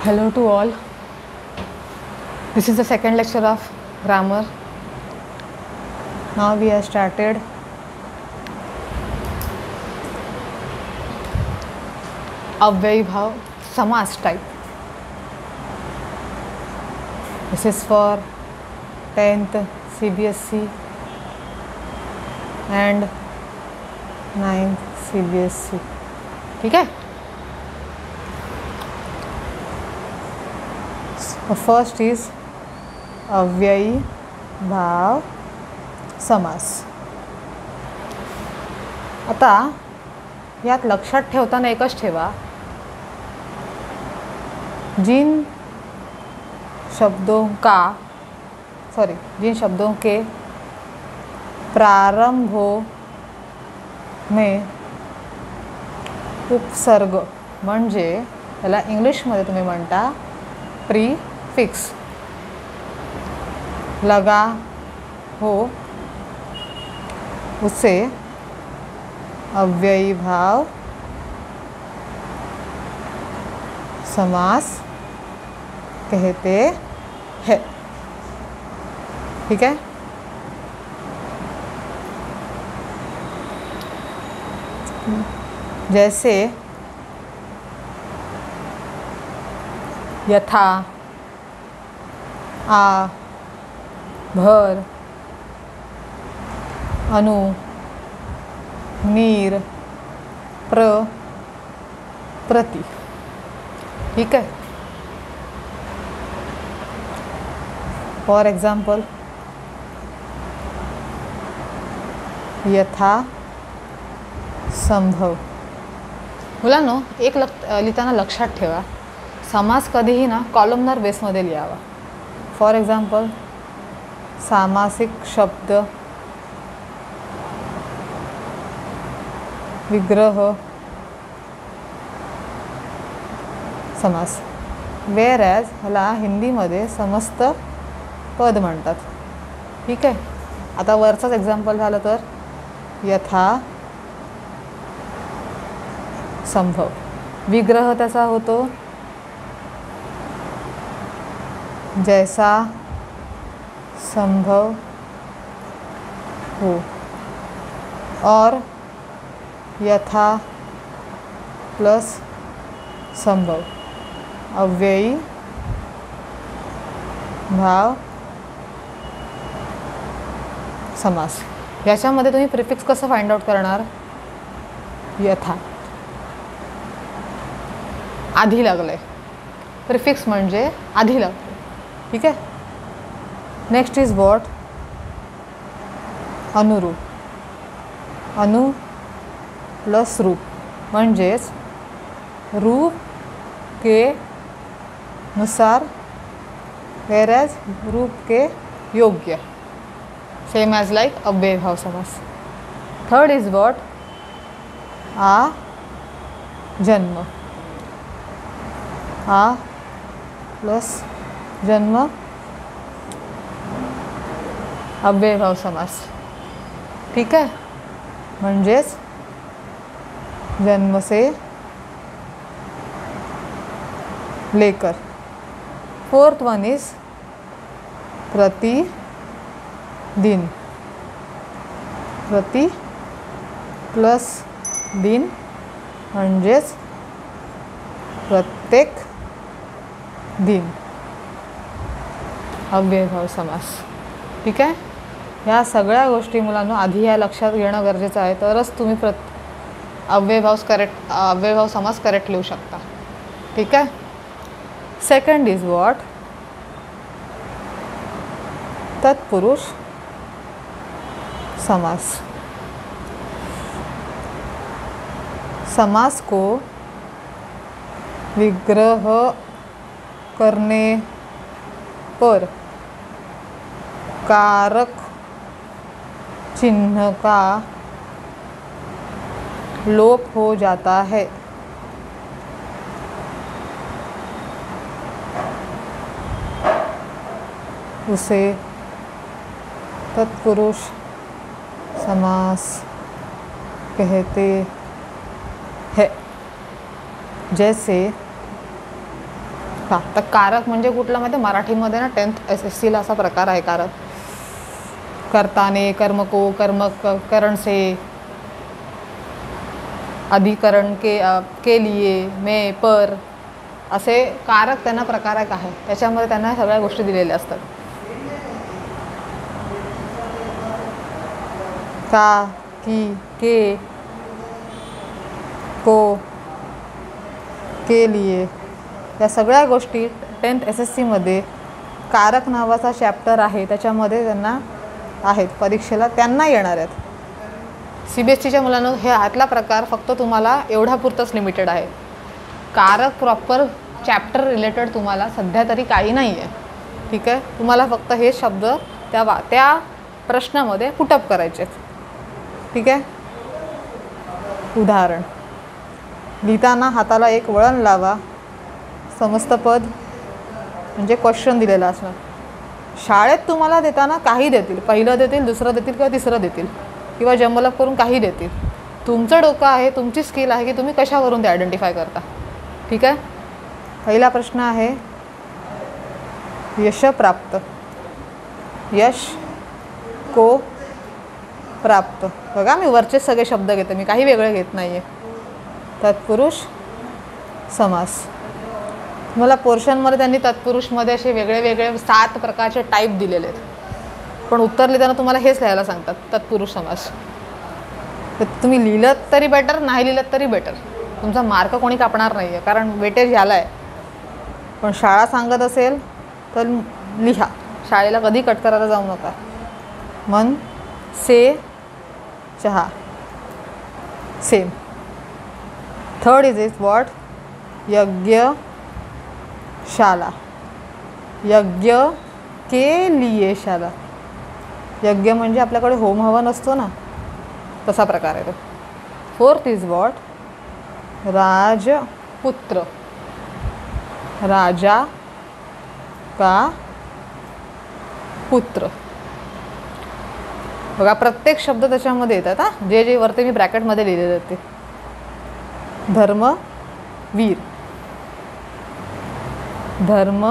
Hello to all. This is the second lecture of grammar. Now we have started अव्ययी भाव समास type. This is for 10th CBSE and 9th CBSE. ठीक है. First is अव्ययी भाव समास. आता यात लक्षात ठेवताना एकच ठेवा, जिन शब्दों के प्रारंभों में उपसर्ग म्हणजे त्याला इंग्लिशमध्ये तुम्ही म्हणता प्रीफिक्स लगा हो उसे अव्ययी भाव समास कहते हैं. ठीक है. जैसे यथा, आ, भर, अनु, नीर, प्रति. ठीक है. फॉर एग्जाम्पल यथा संभव. मुलांनो, एक लिहिताना लक्षात ठेवा, समास कधीही ना कॉलमनर बेसमध्ये लिहावा. फॉर एग्जाम्पल सामासिक शब्द, विग्रह, समास. वेअर ॲज ह्याला हिंदीमध्ये समस्त पद म्हणतात. ठीक आहे. आता वरचाच एक्झाम्पल झालं तर यथा संभव. विग्रह त्याचा होतो जैसा संभव हो, और यथा प्लस संभव अव्ययी भाव समास. याच्यामध्ये तुम्ही प्रिफिक्स कसं फाइंड आउट करणार? यथा आधी लागलंय, प्रिफिक्स म्हणजे आधी लागतं. ठीक आहे. Next is what? अनुरूप. अनु प्लस रूप म्हणजेच रूप के नुसार, वेरएज रूप के योग्य. सेम एज लाइक अव्ययी भाव समास. Third is what? आ जन्म. आ प्लस जन्म अव्ययी भाव समास. ठीक है. म्हणजेच जन्म से लेकर. फोर्थ वन इज प्रतिदिन. प्रति प्लस दिन म्हणजेच प्रत्येक दिन अव्ययी भाव समास. ठीक आहे. ह्या सगळ्या गोष्टी मुलांना आधी या लक्षात घेणं गरजेचं आहे, तरच तुम्ही अव्ययी भाव समास करेक्ट लिहू शकता. ठीक आहे. Second is what? तत्पुरुष समास. समास को विग्रह करने पर कारक चिन्ह का लोप हो जाता है. उसे तत्पुरुष समास कहते हैं. जैसे का तर कारक म्हणजे कुठलं माहिती मराठीमध्ये ना 10th SSCला असा प्रकार आहे कारक. कर्ताने, कर्म को, करण से, अधिकरण के लिए, में, पर असे कारक त्यांना प्रकार आहे. त्याच्यामध्ये त्यांना सगळ्या गोष्टी दिलेल्या असतात. का, की, के, को, के लिए या सगळ्या गोष्टी 10th SSCमध्ये कारक नावाचा चॅप्टर आहे त्याच्यामध्ये त्यांना आहेत परीक्षेला त्यांना येणार आहेत. CBSEच्या मुलांना हे हातला प्रकार फक्त तुम्हाला एवढ्यापुरतंच लिमिटेड आहे. कारक प्रॉपर चॅप्टर रिलेटेड तुम्हाला सध्या तरी काही नाही आहे. ठीक आहे, तुम्हाला फक्त हे शब्द त्या प्रश्नामध्ये पुटअप करायचे. ठीक आहे, उदाहरण लिहिताना हाताला एक वळण लावा. समस्त पद म्हणजे क्वेश्चन दिलेला असणार. शाळेत तुम्हाला देताना काही देतील, पहिलं देतील, दुसरं देतील किंवा तिसरं देतील किंवा जम्बलअप करून काही देतील. तुमचं डोकं आहे, तुमची स्किल आहे की तुम्ही कशावरून ते आयडेंटिफाय करता. ठीक आहे, पहिला प्रश्न आहे यश प्राप्त. यश को प्राप्त. बघा मी वरचे सगळे शब्द घेते, मी काही वेगळे घेत नाही आहे. तत्पुरुष समास. मला पोर्शनमध्ये त्यांनी तत्पुरुषमध्ये असे वेगळे वेगळे 7 प्रकारचे टाईप दिलेले आहेत, पण उत्तर लिहिताना तुम्हाला हेच लिहायला सांगतात तत्पुरुष समास. तर तुम्ही लिहिलं तरी बेटर, नाही लिहिलं तरी बेटर. तुमचा मार्क कोणी कापणार नाही आहे कारण वेटेज ह्याला आहे. पण शाळा सांगत असेल तर लिहा. शाळेला कधी कट करायला जाऊ नका. मन से चहा सेम. थर्ड इज वॉट यज्ञशाला. यज्ञ के लिए शाला. यज्ञ म्हणजे आपल्याकडे होम हवन असतो ना, तसा प्रकार आहे तो. फोर्थ इज वॉट राजपुत्र. राजा का पुत्र. बघा प्रत्येक शब्द त्याच्यामध्ये येतात. जे जे वरती मी ब्रॅकेटमध्ये लिहिलेले आहेत ते. धर्मवीर. धर्म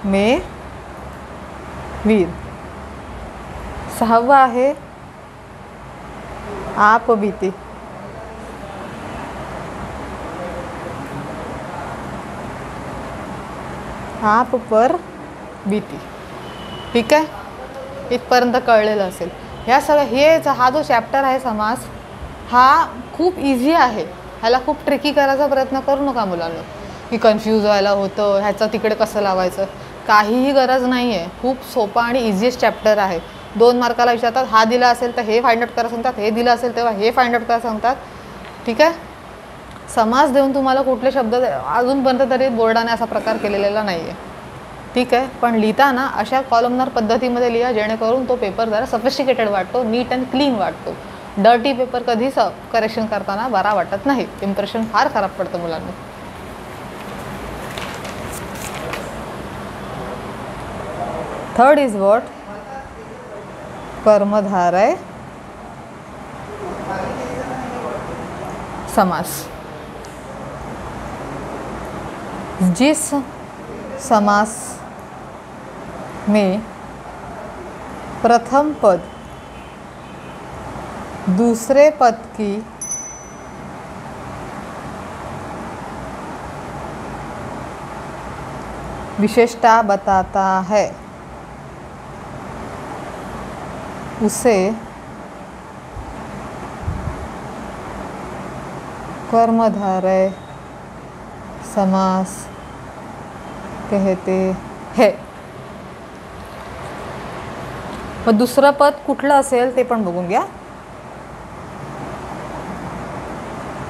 में वीर. 6वं आहे आप बीती. आप पर बीती. ठीक आहे, इथपर्यंत कळलेलं असेल. ह्या सगळ्या हा जो चॅप्टर आहे समास हा खूप इझी आहे. ह्याला खूप ट्रिकी करायचा प्रयत्न करू नका मुलांना की कन्फ्यूज व्हायला होतं ह्याचं तिकडे कसं लावायचं. काहीही गरज नाही आहे. खूप सोपा आणि इझिएस्ट चॅप्टर आहे. 2 मार्काला विचारतात, हा दिला असेल तर हे फाइंड आउट करा सांगतात, हे दिलं असेल तेव्हा हे फाइंड आउट करा सांगतात. ठीक आहे, समास देऊन तुम्हाला कुठले शब्द अजूनपर्यंत तरी बोर्डाने असा प्रकार केलेला नाही आहे. ठीक आहे, पण लिहिताना अशा कॉलमनर पद्धतीमध्ये लिहा जेणेकरून तो पेपर जरा सफिस्टिकेटेड वाटतो, नीट अँड क्लीन वाटतो. डर्टी पेपर कधीच करेक्शन करताना बरा वाटत नाही. इम्प्रेशन फार खराब पडतं मुलांना. थर्ड इज वॉट कर्मधारय समास. जिस समास में प्रथम पद दूसरे पद की विशेषता बताता है उसे कर्मधारय समास कहते हैं. मग दुसरं पद कुठलं असेल ते पण बघून घ्या.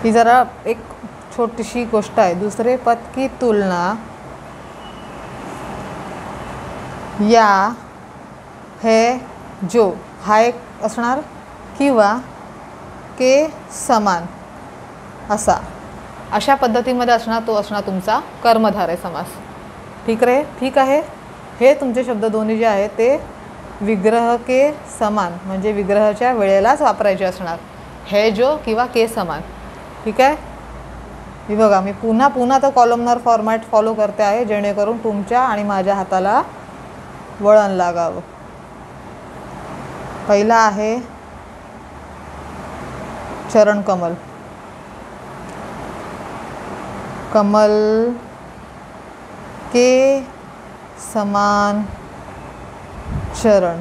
ही जरा एक छोटीशी गोष्ट आहे. दुसरे पद की तुलना या है जो हा एक असणार किंवा के समान असा अशा पद्धतीमध्ये असणार तो असणार तुमचा कर्मधारय समास. ठीक आहे. हे तुमचे शब्द दोन्ही जे आहेत ते विग्रह के समान म्हणजे विग्रहाच्या वेळेलाच वापरायचे असणार. है जो किंवा के समान. ठीक आहे. ही बघा, मी पुन्हा पुन्हा तो कॉलमनर फॉर्मॅट फॉलो करते आहे जेणेकरून तुमच्या आणि माझ्या हाताला वळण लागावं. पहिला आहे चरण कमल. कमल के समान चरण,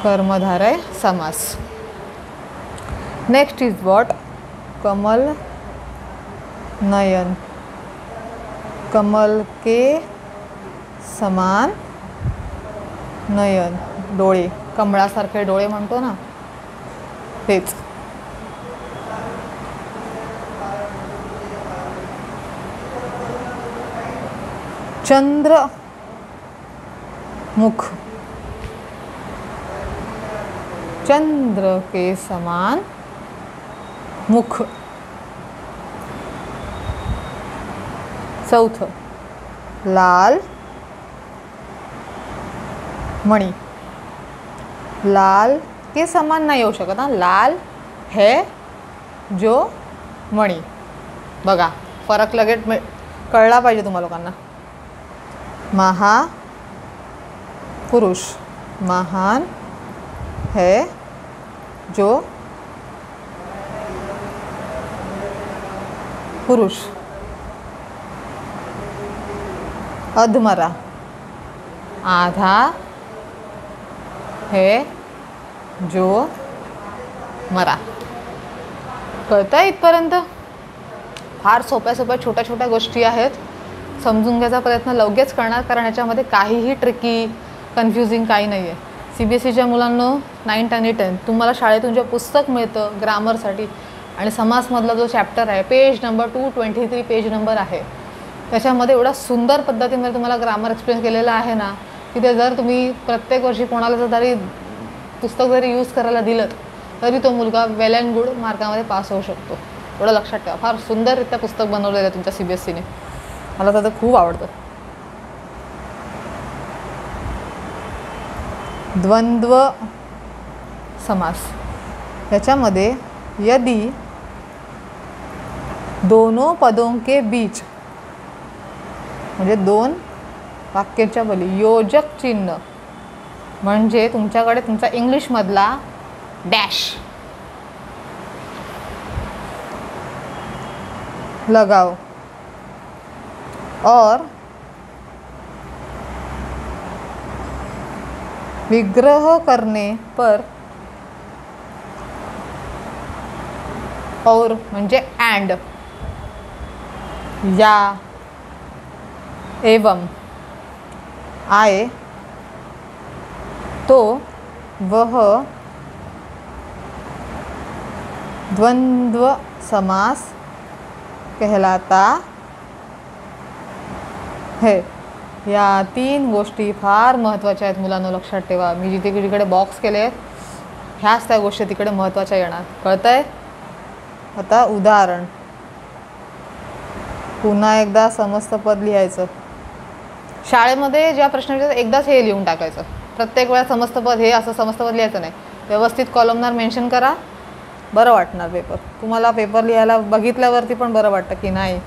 कर्मधारय समास. Next is what? कमल नयन. कमल के समान नयन, डोळे, कमळासारखे डोळे म्हणतो ना तेच. चंद्र मुख. चंद्र के समान मुख. चौथं लाल मणी. लाल के समान नाही येऊ शकत ना, लाल है जो मणी. बघा फरक लगेच कळला पाहिजे तुम्हा लोकांना. महापुरुष, महान है जो पुरुष. अधमरा, आधा है जो मरा. कळतंय इथपर्यंत? फार सोप्या सोप्या छोट्या छोट्या गोष्टी आहेत. समजून घ्यायचा प्रयत्न लगेच करणार, कारण याच्यामध्ये काहीही ट्रिकी कन्फ्युजिंग काही नाही आहे. CBSEच्या मुलांनो 9th आणि 10th तुम्हाला शाळेतून जे पुस्तक मिळतं ग्रामरसाठी आणि समासमधला जो चॅप्टर आहे, पेज नंबर 223 पेज नंबर आहे, त्याच्यामध्ये एवढा सुंदर पद्धतीमध्ये तुम्हाला ग्रामर एक्सप्लेन केलेलं आहे ना की ते जर तुम्ही प्रत्येक वर्षी कोणाला जरी पुस्तक जरी यूज करायला दिलं तरी तो मुलगा वेल अँड गुड मार्कामध्ये पास होऊ शकतो. एवढं लक्षात ठेवा. फार सुंदररित्या पुस्तक बनवलेलं आहे तुमच्या CBSEने. मला तर खूप आवडतं. द्वंद्व समास. याच्यामध्ये यदि दोनों पदों के बीच म्हणजे दोन वाक्याच्या बली योजक चिन्ह म्हणजे तुमच्याकडे तुमचा इंग्लिशमधला डॅश लगाओ और विग्रह करने पर और म्हणजे एंड या एवं आए तो वह द्वंद्व समास कहलाता है. या 3 गोष्टी फार महत्त्वाच्या आहेत मुलांनो, लक्षात ठेवा. मी जिकडे बॉक्स केले आहेत ह्याच त्या गोष्टी तिकडे महत्त्वाच्या येणार. कळतंय? आता उदाहरण पुन्हा एकदा समस्त पद लिहायचं. शाळेमध्ये ज्या प्रश्न विचारतात एकदाच हे लिहून टाकायचं. प्रत्येक वेळा समस्त पद हे असं समस्त पद लिहायचं नाही. व्यवस्थित कॉलमनार मेन्शन करा, बरं वाटणार पेपर. तुम्हाला पेपर लिहायला बघितल्यावरती पण बरं वाटतं की नाही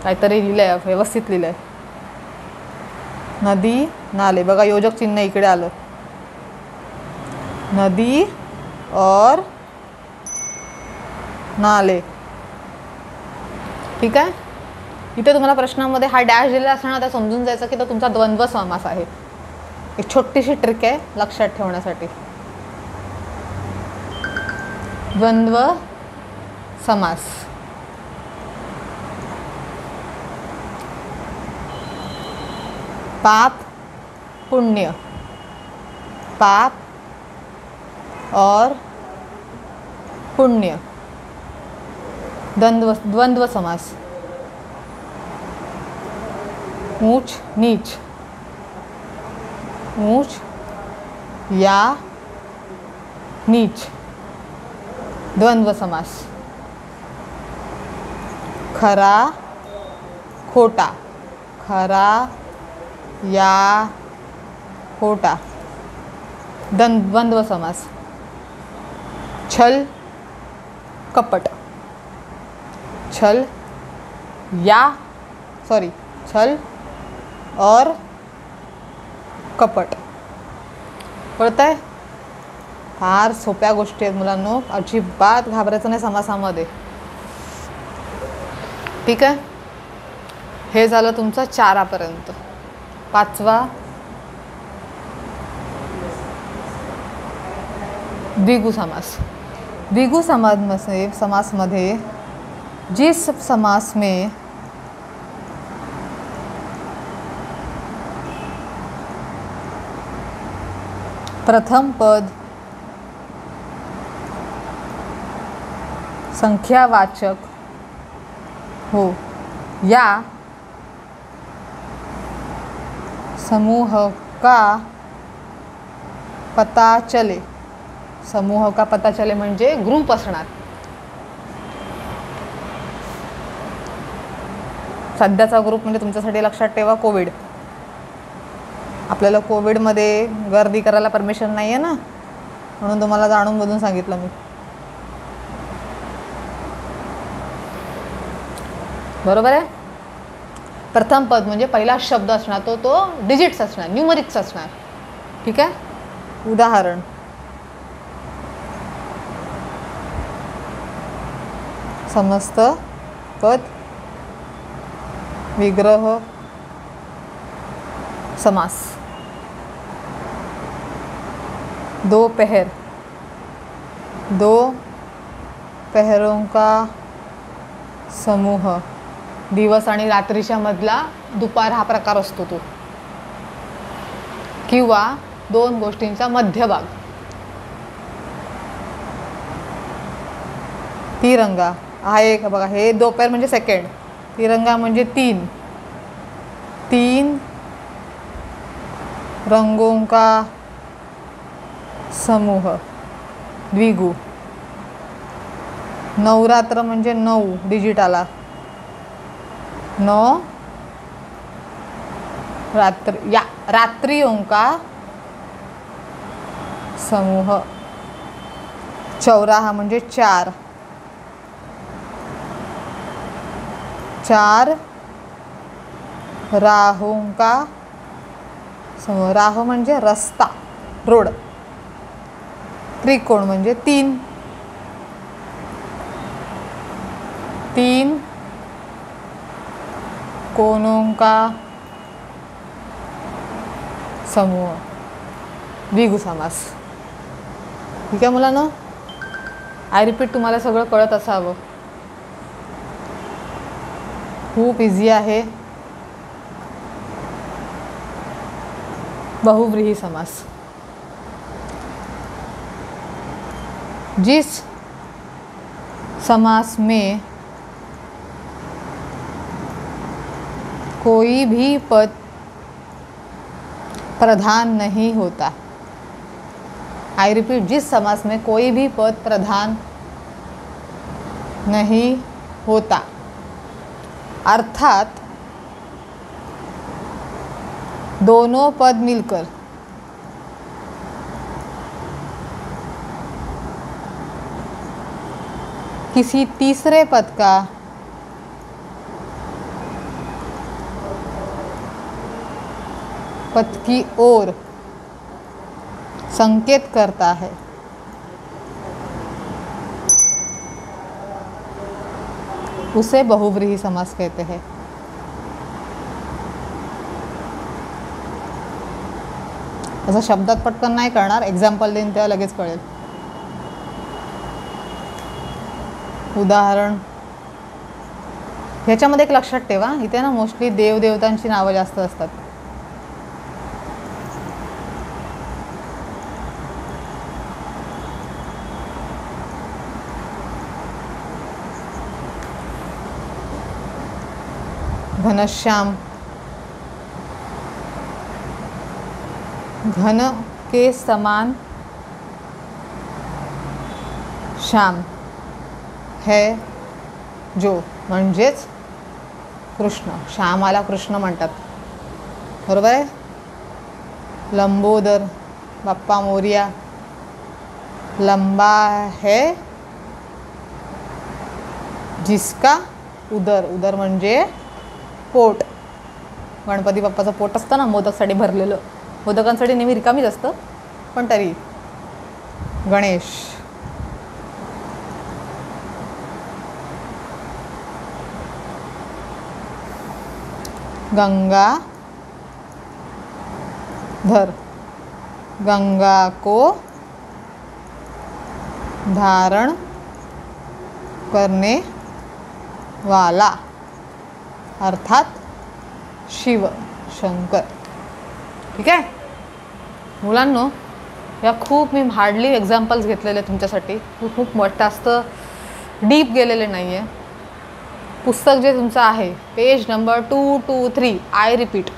काहीतरी लिहिलं आहे, व्यवस्थित लिहिलं आहे. नदी नाले, बघा योजक चिन्ह इकडे आलं. नदी और नाले. ठीक आहे. इथे तुम्हाला प्रश्नामध्ये हा डॅश दिलेला असणार, आता समजून जायचं की तो तुमचा द्वंद्व समास आहे. एक छोटीशी ट्रिक आहे लक्षात ठेवण्यासाठी. द्वंद्व समास. पाप पुण्य, पाप और पुण्य. द्वंद्व समास. ऊंच नीच, ऊंच या नीच. द्वंद्व समास. खरा खोटा, खरा या खोटा. द्वंद्व समास. छल कपट, छल छल और कपट. कळतंय? फार सोप्या गोष्टी आहेत मुलांनो, अजिबात घाबरायचं नाही समासामध्ये. ठीक आहे, हे झालं तुमचं 4पर्यंत. 5वा द्विगु समास. द्विगु समास में जिस समास में प्रथम पद संख्यावाचक हो या समूह का पता चले. समूह का पता चले म्हणजे ग्रुप असणार. सध्याचा ग्रुप म्हणजे तुमच्यासाठी लक्षात ठेवा कोविड. आपल्याला कोविडमध्ये गर्दी करायला परमिशन नाही आहे ना, म्हणून तुम्हाला जाणून बुजून सांगितलं मी. बरोबर आहे. प्रथम पद म्हणजे पहिला शब्द असणार, तो डिजिट्स असणार, न्यूमरिक्स असणार. ठीक आहे. उदाहरण समस्त पद विग्रह समास. दोपहर दो पहरों का समूह. दिवस आणि रात्रीच्या मधला दुपार हा प्रकार असतो तो, किंवा दोन गोष्टींचा मध्यभाग. तिरंगा हा एक बघा, हे दोपहर म्हणजे सेकंड, तिरंगा म्हणजे तीन. तीन रंगों का समूह द्विगु. नवरात्र म्हणजे 9 डिजिट आला. 9 रात्रियों का समूह. चौराहा म्हणजे 4. 4 राहों का समूह. राह म्हणजे रस्ता, रोड. त्रिकोण म्हणजे 3. 3 कोनों का समूह द्विगु समास. ठीक आहे मुलांनो, आय रिपीट, तुम्हाला सगळं कळत असावं. खूप इझी आहे. बहुव्रीहि समास. जिस समास में कोई भी पद प्रधान नहीं होता. आई रिपीट, जिस समास में कोई भी पद प्रधान नहीं होता, अर्थात दोनों पद मिलकर किसी तीसरे पद का पद की ओर संकेत करता है. उसे बहुव्रीहि समास कहते हैं. असं शब्दात पटकन नाही करणार, एक्झाम्पल देईन तेव्हा लगेच कळेल. उदाहरण ह्याच्यामध्ये एक लक्षात ठेवा, इथे ना मोस्टली देवदेवतांची नावं जास्त असतात. घनश्याम, घन के समान श्याम है जो, म्हणजेच कृष्ण. श्यामाला कृष्ण म्हणतात. बरोबर आहे. लंबोदर, बाप्पा मोरिया, लंबा है जिसका उदर, उदर म्हणजे पोट. गणपती बाप्पाचं पोट असतं ना मोदकसाठी भरलेलं, मोदकांसाठी नेहमी रिकामीच असतं, पण तरी. गणेश. गंगा धर, गंगा को धारण करने वाला अर्थात शिव शंकर. ठीक आहे मुलांनो, या खूप मी हार्डली एक्झाम्पल्स घेतलेले तुमच्यासाठी, खूप जास्त डीप गेलेले नाही आहे. पुस्तक जे तुमचं आहे page number 223, I repeat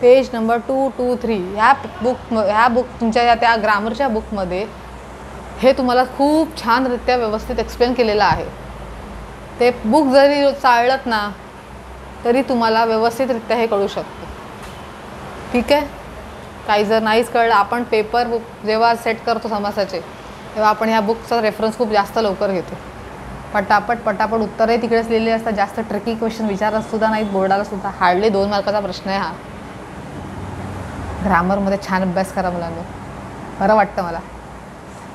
page number 223, ह्या बुक तुमच्या त्या ग्रामरच्या बुकमध्ये हे तुम्हाला खूप छानरित्या व्यवस्थित एक्सप्लेन केलेलं आहे. ते बुक जरी चाळलत ना तरी तुम्हाला व्यवस्थितरित्या हे कळू शकतं. ठीक आहे. काही जर नाहीच कळलं, आपण पेपर बुक जेव्हा सेट करतो समासाचे तेव्हा आपण ह्या बुकचा रेफरन्स खूप जास्त लवकर घेतो. पटापट उत्तरही तिकडेच लिहिलेली असतात. जास्त ट्रिकी क्वेश्चन विचारत सुद्धा नाहीत बोर्डाला सुद्धा. हार्डली 2 मार्काचा प्रश्न आहे हा. ग्रामरमध्ये छान अभ्यास करा मुलांनो, बरं वाटतं मला.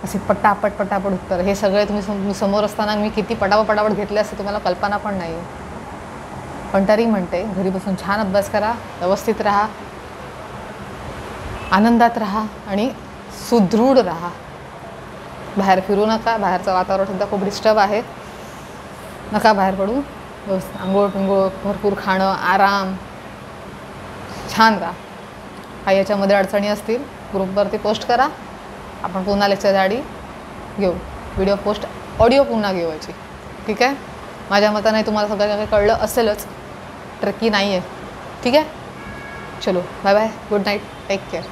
असे पटापट उत्तर हे सगळे तुम्ही समोर असताना मी किती पटापट घेतले असते तुम्हाला कल्पना पण नाही. पण तरी म्हणते घरी बसून छान अभ्यास करा, व्यवस्थित राहा, आनंदात राहा आणि सुदृढ राहा. बाहेर फिरू नका, बाहेरचं वातावरण सुद्धा खूप डिस्टर्ब आहे, नका बाहेर पडू. व्यवस्थित आंघोळ पिंघोळ, भरपूर खाणं, आराम, छान राहा. काही याच्यामध्ये अडचणी असतील ग्रुपवरती पोस्ट करा, आपण पुन्हा लेक्चर आधी घेऊ, व्हिडिओ पोस्ट, ऑडिओ पुन्हा घेऊ याची. ठीक आहे. माझ्या मताने तुम्हाला सगळं काही कळलं असेलच, ट्रिकी नाही आहे. ठीक आहे. चलो bye bye, good night, take care.